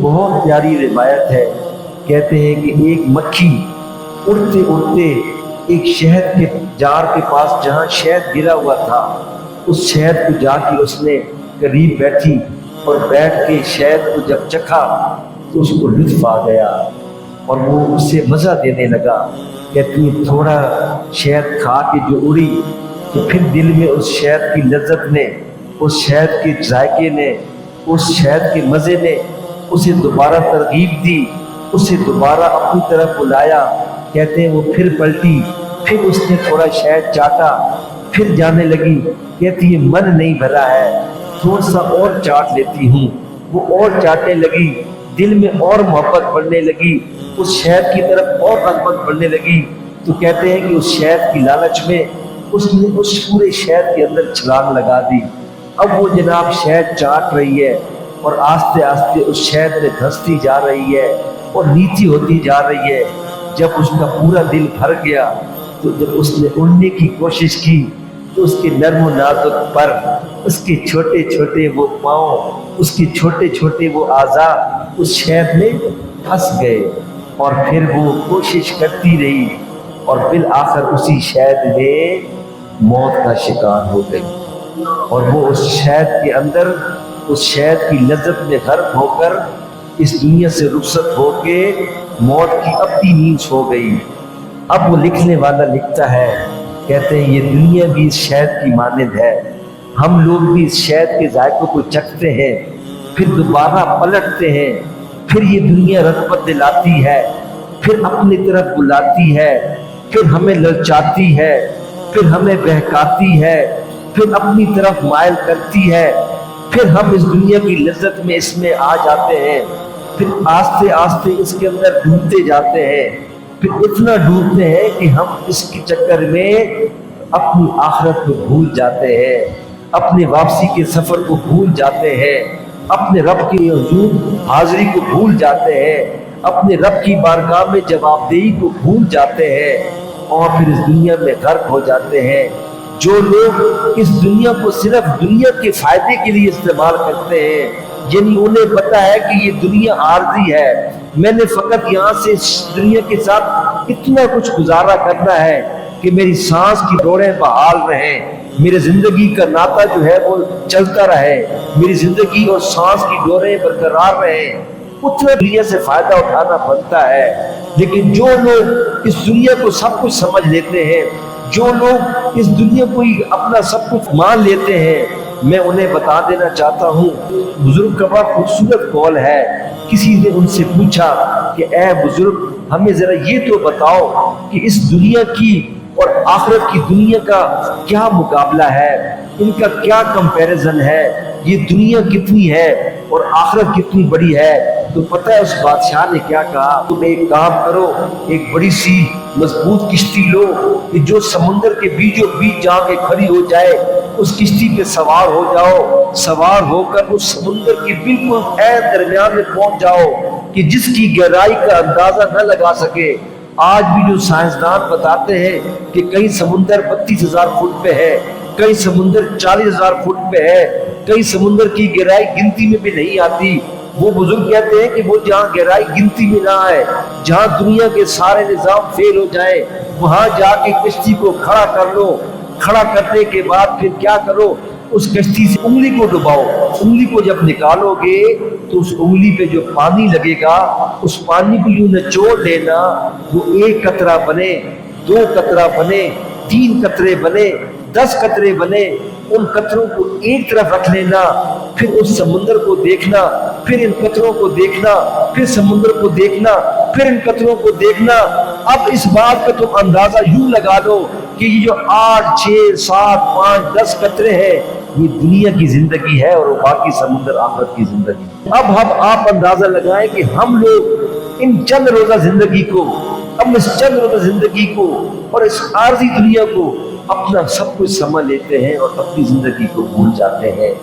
بہت پیاری روایت ہے، کہتے ہیں کہ ایک مکھی اڑتے اڑتے ایک شہد کے جار کے پاس جہاں شہد گرا ہوا تھا، اس شہد کو جا کے اس نے قریب بیٹھی اور بیٹھ کے شہد کو جب چکھا تو اس کو لطف آ گیا اور وہ اس سے مزہ دینے لگا۔ کہتی ہے تھوڑا شہد کھا کے جو اڑی تو پھر دل میں اس شہد کی لذت نے، اس شہد کے ذائقے نے، اس شہد کے مزے نے اسے دوبارہ ترغیب دی، اسے دوبارہ اپنی طرف بلایا۔ کہتے ہیں وہ پھر پلٹی، پھر اس نے تھوڑا شہد چاٹا، پھر جانے لگی۔ کہتی ہے من نہیں بھرا ہے، تھوڑا سا اور چاٹ لیتی ہوں۔ وہ اور چاٹنے لگی، دل میں اور محبت بڑھنے لگی، اس شہد کی طرف اور رغبت بڑھنے لگی۔ تو کہتے ہیں کہ اس شہد کی لالچ میں اس نے اس پورے شہد کے اندر چھلانگ لگا دی۔ اب وہ جناب شہد چاٹ رہی ہے اور آہستہ آہستہ اس شہد میں دھستی جا رہی ہے اور نیچی ہوتی جا رہی ہے۔ جب اس کا پورا دل بھر گیا تو جب اس نے اڑنے کی کوشش کی تو اس کے نرم و نازک پر، اس کے چھوٹے چھوٹے وہ پاؤں، اس کے چھوٹے چھوٹے وہ اعضاء اس شہد میں پھنس گئے، اور پھر وہ کوشش کرتی رہی اور بالآخر اسی شہد میں موت کا شکار ہو گئی، اور وہ اس شہد کے اندر، اس شہد کی لذت میں غرق ہو کر اس دنیا سے رخصت ہو کے موت کی اپنی نیند سو گئی۔ اب وہ لکھنے والا لکھتا ہے، کہتے ہیں یہ دنیا بھی اس شہد کی مانند ہے، ہم لوگ بھی اس شہد کے ذائقوں کو چکھتے ہیں، پھر دوبارہ پلٹتے ہیں، پھر یہ دنیا رغبت دلاتی ہے، پھر اپنی طرف بلاتی ہے، پھر ہمیں للچاتی ہے، پھر ہمیں بہکاتی ہے، پھر اپنی طرف مائل کرتی ہے، پھر ہم اس دنیا کی لذت میں اس میں آ جاتے ہیں، پھر آہستہ آہستہ اس کے اندر ڈوبتے جاتے ہیں، پھر اتنا ڈوبتے ہیں کہ ہم اس کے چکر میں اپنی آخرت کو بھول جاتے ہیں، اپنے واپسی کے سفر کو بھول جاتے ہیں، اپنے رب کی حضور حاضری کو بھول جاتے ہیں، اپنے رب کی بارگاہ میں جواب دہی کو بھول جاتے ہیں، اور پھر اس دنیا میں غرق ہو جاتے ہیں۔ جو لوگ اس دنیا کو صرف دنیا کے فائدے کے لیے استعمال کرتے ہیں، یعنی انہیں پتا ہے کہ یہ دنیا عارضی ہے، میں نے فقط یہاں سے اس دنیا کے ساتھ اتنا کچھ گزارا کرنا ہے کہ میری سانس کی ڈوریں بحال رہیں، میری زندگی کا ناطہ جو ہے وہ چلتا رہے، میری زندگی اور سانس کی ڈوریں برقرار رہیں، اتنا دنیا سے فائدہ اٹھانا بنتا ہے۔ لیکن جو لوگ اس دنیا کو سب کچھ سمجھ لیتے ہیں، جو لوگ اس دنیا کو ہی اپنا سب کچھ مان لیتے ہیں، میں انہیں بتا دینا چاہتا ہوں، بزرگ کا بڑا خوبصورت قول ہے۔ کسی نے ان سے پوچھا کہ اے بزرگ ہمیں ذرا یہ تو بتاؤ کہ اس دنیا کی اور آخرت کی دنیا کا کیا مقابلہ ہے، ان کا کیا کمپیریزن ہے، یہ دنیا کتنی ہے اور آخرت کتنی بڑی ہے؟ تو پتہ ہے اس بادشاہ نے کیا کہا؟ تم ایک کام کرو، ایک بڑی سی مضبوط کشتی لو کہ جو سمندر کے بیچوں بیچ جا کے کھڑی ہو جائے، اس کشتی پہ سوار ہو جاؤ، سوار ہو کر اس سمندر کے بالکل عین درمیان میں پہنچ جاؤ کہ جس کی گہرائی کا اندازہ نہ لگا سکے۔ آج بھی جو سائنسدان بتاتے ہیں کہ کئی سمندر 32,000 فٹ پہ ہے، کئی سمندر 40,000 فٹ پہ ہے، کئی سمندر کی گہرائی گنتی میں بھی نہیں آتی، وہ بزرگ کہتے ہیں کہ وہ جہاں گہرائی گنتی میں نہ آئے، جہاں دنیا کے سارے نظام فیل ہو جائیں، وہاں جا کے کشتی کو کھڑا کر لو، کھڑا کرنے کے بعد پھر کیا کرو؟ اس کشتی سے انگلی کو ڈباؤ، انگلی کو جب نکالو گے تو اس انگلی پہ جو پانی لگے گا، اس پانی کو یوں نچوڑ لینا، وہ 1 قطرہ بنے، 2 قطرہ بنے، 3 قطرے بنے، 10 قطرے بنے، ان قطروں کو ایک طرف رکھ لینا، پھر اس سمندر کو دیکھنا، پھر ان قطروں کو دیکھنا، پھر سمندر کو دیکھنا، پھر ان قطروں کو دیکھنا۔ اب اس بات کا تم اندازہ یوں لگا لو کہ یہ جو 8، 6، 7، 5، 10 قطرے ہیں، یہ دنیا کی زندگی ہے اور باقی سمندر آخرت کی زندگی۔ اب آپ اندازہ لگائیں کہ ہم لوگ ان چند روزہ زندگی کو، ہم اس چند روزہ زندگی کو اور اس عارضی دنیا کو اپنا سب کچھ سمجھ لیتے ہیں اور اپنی زندگی کو بھول جاتے ہیں۔